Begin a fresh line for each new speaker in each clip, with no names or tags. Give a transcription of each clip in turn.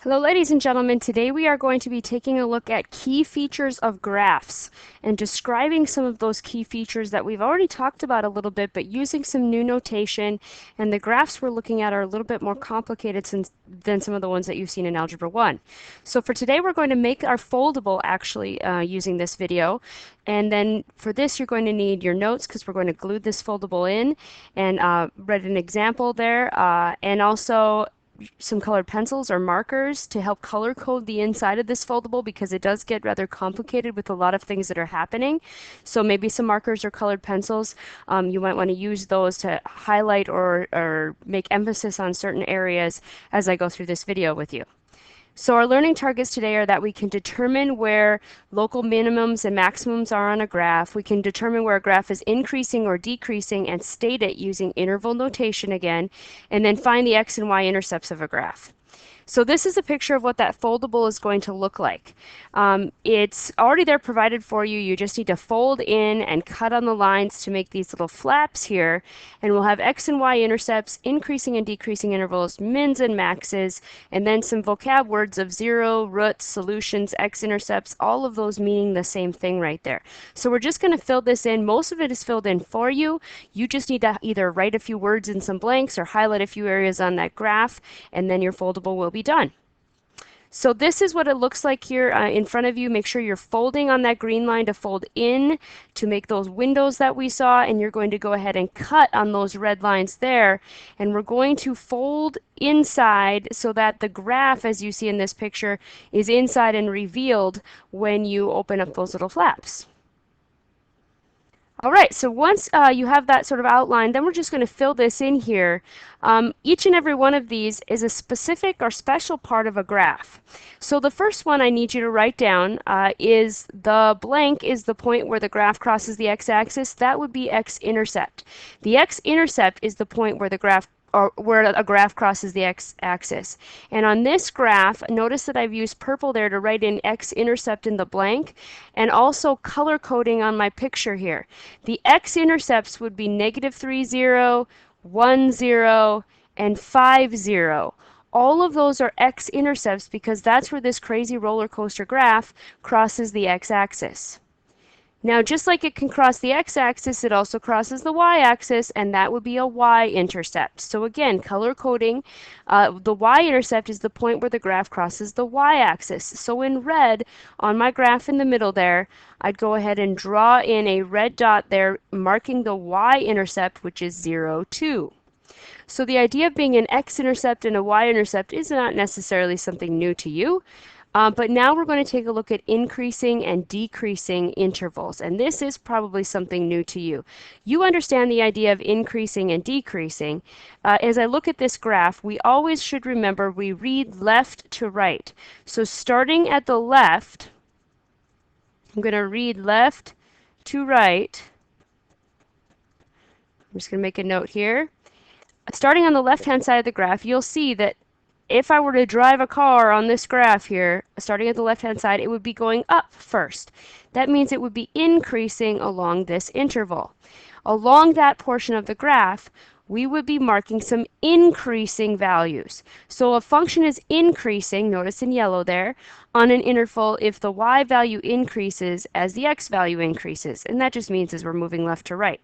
Hello, ladies and gentlemen. Today we are going to be taking a look at key features of graphs and describing some of those key features that we've already talked about a little bit, but using some new notation. And the graphs we're looking at are a little bit more complicated than some of the ones that you've seen in Algebra 1. So for today, we're going to make our foldable actually using this video. And then for this, you're going to need your notes because we're going to glue this foldable in and read an example there. And also some colored pencils or markers to help color code the inside of this foldable because it does get rather complicated with a lot of things that are happening. So maybe some markers or colored pencils, you might want to use those to highlight or make emphasis on certain areas as I go through this video with you. So our learning targets today are that we can determine where local minimums and maximums are on a graph. We can determine where a graph is increasing or decreasing and state it using interval notation again, and then find the x and y intercepts of a graph. So this is a picture of what that foldable is going to look like. It's already there provided for you. You just need to fold in and cut on the lines to make these little flaps here. And we'll have x and y intercepts, increasing and decreasing intervals, mins and maxes, and then some vocab words of zero, roots, solutions, x-intercepts, all of those meaning the same thing right there. So we're just going to fill this in. Most of it is filled in for you. You just need to either write a few words in some blanks or highlight a few areas on that graph, and then your foldable will be done. So this is what it looks like here in front of you. Make sure you're folding on that green line to fold in to make those windows that we saw, and you're going to go ahead and cut on those red lines there. And we're going to fold inside so that the graph, as you see in this picture, is inside and revealed when you open up those little flaps. All right, so once you have that sort of outline, then we're just going to fill this in here. Each and every one of these is a specific or special part of a graph. So the first one I need you to write down is the blank is the point where the graph crosses the x-axis. That would be x-intercept. The x-intercept is the point where the graph or where a graph crosses the x-axis. And on this graph, notice that I've used purple there to write in x-intercept in the blank, and also color coding on my picture here. The x-intercepts would be -3, 0, 1, 0, and 5, 0. All of those are x-intercepts because that's where this crazy roller coaster graph crosses the x-axis. Now, just like it can cross the x-axis, it also crosses the y-axis, and that would be a y-intercept. So again, color coding, the y-intercept is the point where the graph crosses the y-axis. So in red, on my graph in the middle there, I'd go ahead and draw in a red dot there, marking the y-intercept, which is 0, 2. So the idea of being an x-intercept and a y-intercept is not necessarily something new to you. But now we're going to take a look at increasing and decreasing intervals, and this is probably something new to you. You understand the idea of increasing and decreasing. As I look at this graph, we always should remember we read left to right. So starting at the left, I'm going to read left to right. I'm just going to make a note here. Starting on the left-hand side of the graph, you'll see that if I were to drive a car on this graph here, starting at the left-hand side, it would be going up first. That means it would be increasing along this interval. Along that portion of the graph, we would be marking some increasing values. So a function is increasing, notice in yellow there, on an interval if the y value increases as the x value increases. And that just means as we're moving left to right.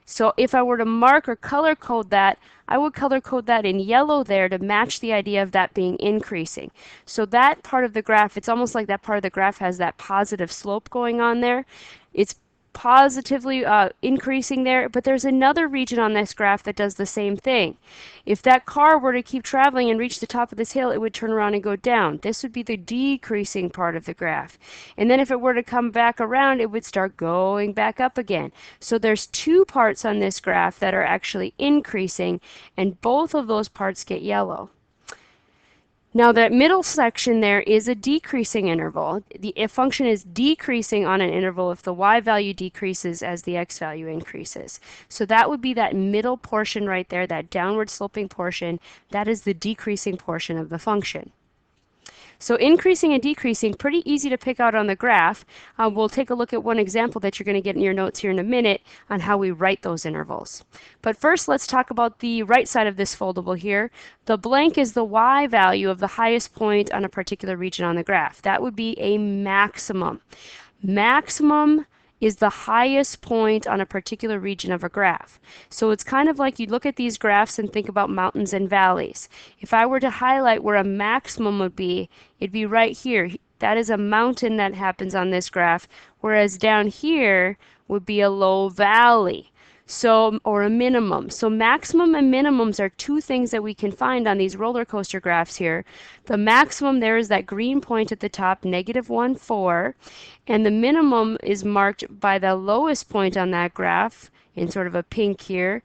So if I were to mark or color code that, I would color code that in yellow there to match the idea of that being increasing. So that part of the graph, it's almost like that part of the graph has that positive slope going on there. It's positively increasing there, but there's another region on this graph that does the same thing. If that car were to keep traveling and reach the top of this hill, it would turn around and go down. This would be the decreasing part of the graph. And then if it were to come back around, it would start going back up again. So there's two parts on this graph that are actually increasing, and both of those parts get yellow. Now that middle section there is a decreasing interval. The function is decreasing on an interval if the y value decreases as the x value increases. So that would be that middle portion right there, that downward sloping portion. That is the decreasing portion of the function. So increasing and decreasing, pretty easy to pick out on the graph. We'll take a look at one example that you're going to get in your notes here in a minute on how we write those intervals. But first, let's talk about the right side of this foldable here. The blank is the y value of the highest point on a particular region on the graph. That would be a maximum. Maximum is the highest point on a particular region of a graph. So it's kind of like you look at these graphs and think about mountains and valleys. If I were to highlight where a maximum would be, it'd be right here. That is a mountain that happens on this graph, whereas down here would be a low valley. So, or a minimum. So maximum and minimums are two things that we can find on these roller coaster graphs here. The maximum there is that green point at the top, -1, 4, and the minimum is marked by the lowest point on that graph in sort of a pink here,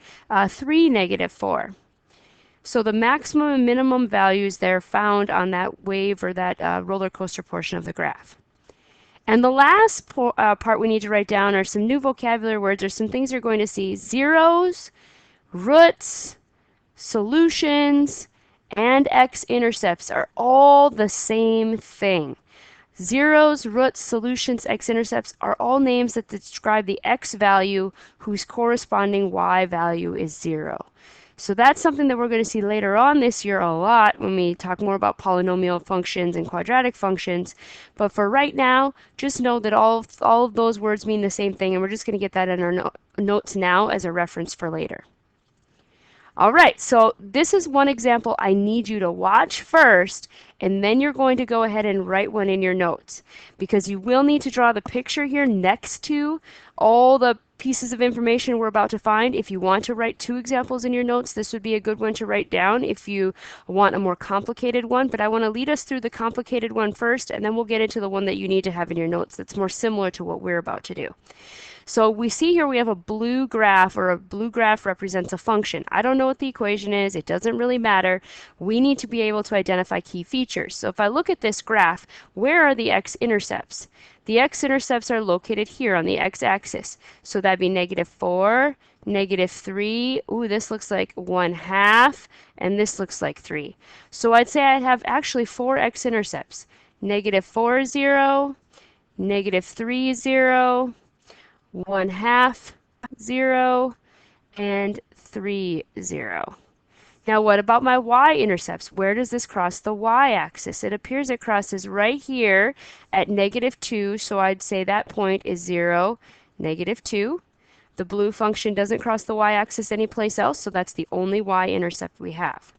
3, -4. So the maximum and minimum values they're found on that wave or that roller coaster portion of the graph. And the last part we need to write down are some new vocabulary words or some things you're going to see. Zeros, roots, solutions, and x-intercepts are all the same thing. Zeros, roots, solutions, x-intercepts are all names that describe the x value whose corresponding y value is 0. So that's something that we're going to see later on this year a lot when we talk more about polynomial functions and quadratic functions. But for right now, just know that all of those words mean the same thing, and we're just going to get that in our notes now as a reference for later. All right, so this is one example I need you to watch first, and then you're going to go ahead and write one in your notes, because you will need to draw the picture here next to all the pieces of information we're about to find. If you want to write two examples in your notes, this would be a good one to write down if you want a more complicated one, but I want to lead us through the complicated one first, and then we'll get into the one that you need to have in your notes that's more similar to what we're about to do. So we see here we have a blue graph, or a blue graph represents a function. I don't know what the equation is. It doesn't really matter. We need to be able to identify key features. So if I look at this graph, where are the x-intercepts? The x-intercepts are located here on the x-axis. So that'd be -4, -3. Ooh, this looks like 1/2, and this looks like 3. So I'd say I'd have actually 4 x-intercepts. -4, 0, -3, 0, 1/2, 0, and 3, 0. Now what about my y-intercepts? Where does this cross the y-axis? It appears it crosses right here at -2, so I'd say that point is 0, -2. The blue function doesn't cross the y-axis anyplace else, so that's the only y-intercept we have.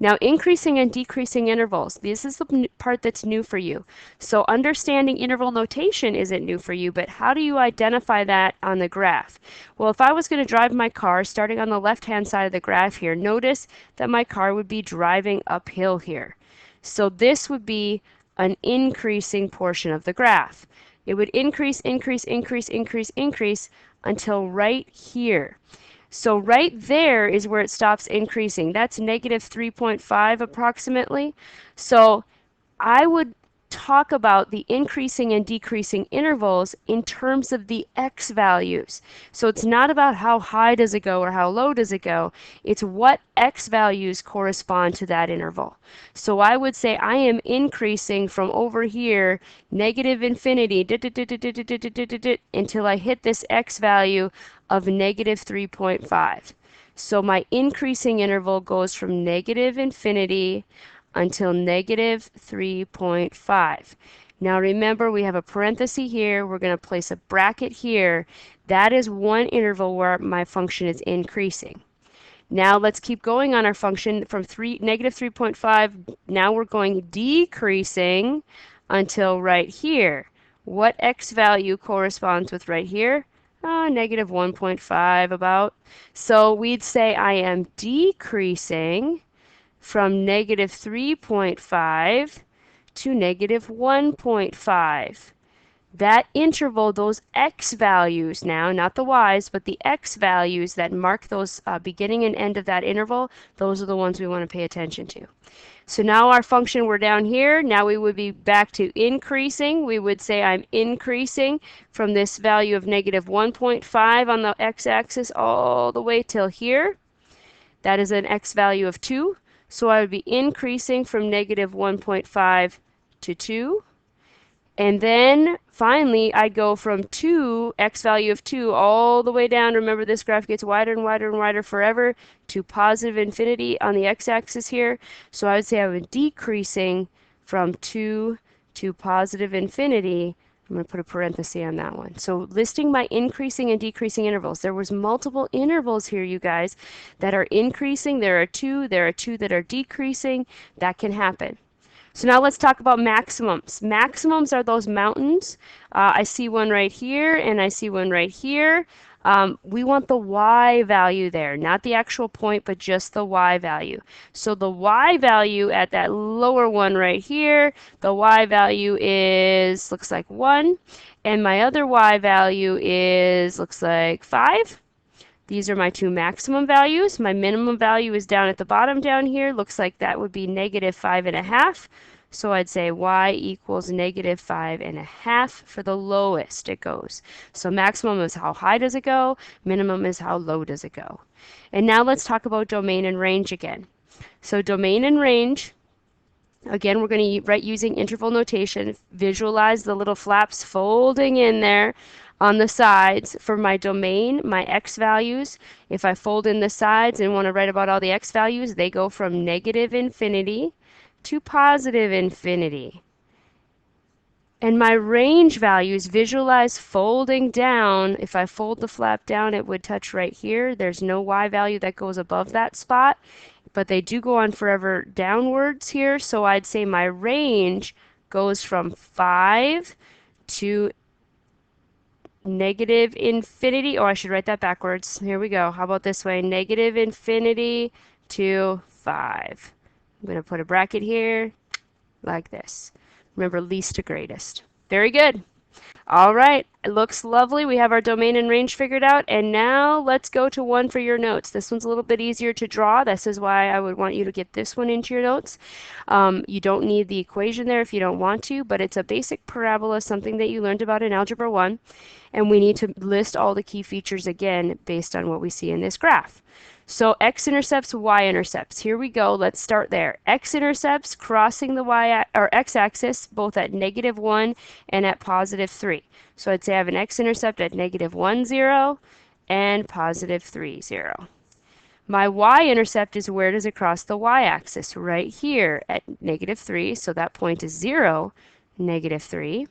Now, increasing and decreasing intervals. This is the part that's new for you. So understanding interval notation isn't new for you, but how do you identify that on the graph? Well, if I was going to drive my car, starting on the left-hand side of the graph here, notice that my car would be driving uphill here. So this would be an increasing portion of the graph. It would increase, increase, increase, increase, increase until right here. So right there is where it stops increasing. That's -3.5 approximately. So I would talk about the increasing and decreasing intervals in terms of the x values. So it's not about how high does it go or how low does it go. It's what x values correspond to that interval. So I would say I am increasing from over here, -infinity, until I hit this x value of -3.5. So my increasing interval goes from -infinity until -3.5. Now remember, we have a parenthesis here. We're going to place a bracket here. That is one interval where my function is increasing. Now let's keep going on our function from -3.5. Now we're going decreasing until right here. What x value corresponds with right here? -1.5 about. So we'd say I am decreasing from -3.5 to -1.5. That interval, those x values now, not the y's, but the x values that mark those beginning and end of that interval, those are the ones we want to pay attention to. So now our function, we're down here. Now we would be back to increasing. We would say I'm increasing from this value of -1.5 on the x-axis all the way till here. That is an x value of 2. So I would be increasing from -1.5 to 2. And then finally, I go from 2, x value of 2, all the way down. Remember, this graph gets wider and wider and wider forever to positive infinity on the x-axis here. So I would say I'm decreasing from 2 to positive infinity. I'm going to put a parenthesis on that one. So listing my increasing and decreasing intervals. There was multiple intervals here, you guys, that are increasing. There are two that are decreasing. That can happen. So now let's talk about maximums. Maximums are those mountains. I see one right here and I see one right here. We want the y value there, not the actual point, but just the y value. So the y value at that lower one right here, the y value is, looks like 1. And my other y value is, looks like 5. These are my two maximum values. My minimum value is down at the bottom down here. Looks like that would be negative 5.5. So I'd say y equals negative 5.5 for the lowest it goes. So maximum is how high does it go, minimum is how low does it go. And now let's talk about domain and range again. So domain and range, again, we're going to write using interval notation. Visualize the little flaps folding in there on the sides for my domain, my x values. If I fold in the sides and want to write about all the x values, they go from negative infinity to positive infinity. And my range values, visualize folding down. If I fold the flap down, it would touch right here. There's no y value that goes above that spot, but they do go on forever downwards here. So I'd say my range goes from 5 to negative infinity. Oh, I should write that backwards. Here we go. How about this way? Negative infinity to 5. I'm going to put a bracket here like this. Remember, least to greatest. Very good. All right, it looks lovely. We have our domain and range figured out. And now let's go to one for your notes. This one's a little bit easier to draw. This is why I would want you to get this one into your notes. You don't need the equation there if you don't want to, but it's a basic parabola, something that you learned about in Algebra 1. And we need to list all the key features again based on what we see in this graph. So x-intercepts, y-intercepts. Here we go. Let's start there. X-intercepts crossing the or x-axis both at -1 and at +3. So I'd say I have an x-intercept at -1, 0 and +3, 0. My y-intercept is where does it cross the y-axis? Right here at -3. So that point is 0, -3.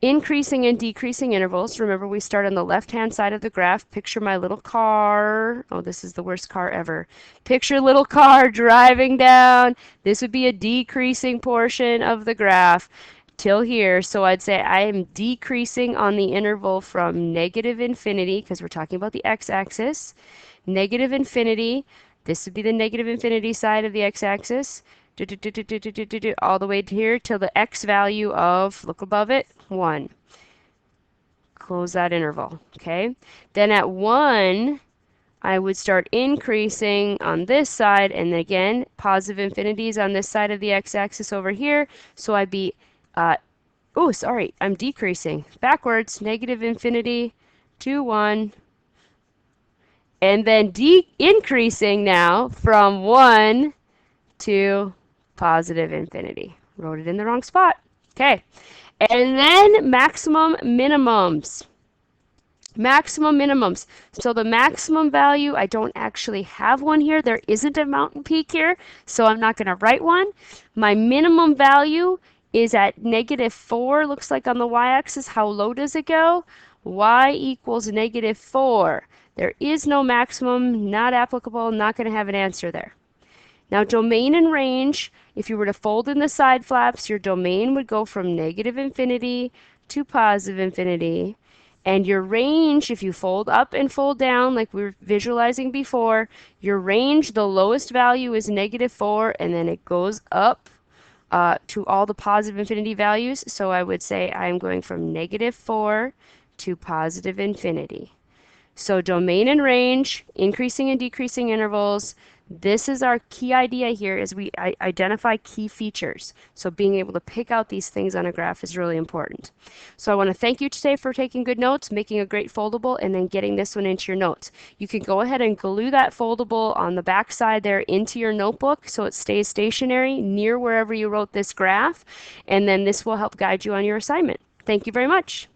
Increasing and decreasing intervals. Remember, we start on the left-hand side of the graph. Picture my little car. Oh, this is the worst car ever. Picture a little car driving down. This would be a decreasing portion of the graph till here. So I'd say I am decreasing on the interval from negative infinity, because we're talking about the x-axis, negative infinity. This would be the negative infinity side of the x-axis. All the way to here till the x value of, look above it, 1. Close that interval, okay? Then at 1, I would start increasing on this side, and again, positive infinities on this side of the x-axis over here. So I'd be, oh, sorry, I'm decreasing. Backwards, negative infinity to 1. And then increasing now from 1 to positive infinity. Wrote it in the wrong spot. Okay. And then maximum minimums. Maximum minimums. So the maximum value, I don't actually have one here. There isn't a mountain peak here, so I'm not going to write one. My minimum value is at -4, looks like on the y-axis. How low does it go? Y equals -4. There is no maximum, not applicable, not going to have an answer there. Now, domain and range, if you were to fold in the side flaps, your domain would go from negative infinity to positive infinity. And your range, if you fold up and fold down like we were visualizing before, your range, the lowest value is -4, and then it goes up to all the positive infinity values. So I would say I'm going from -4 to positive infinity. So domain and range, increasing and decreasing intervals. This is our key idea here is we identify key features. So being able to pick out these things on a graph is really important. So I want to thank you today for taking good notes, making a great foldable, and then getting this one into your notes. You can go ahead and glue that foldable on the back side there into your notebook so it stays stationary near wherever you wrote this graph, and then this will help guide you on your assignment. Thank you very much.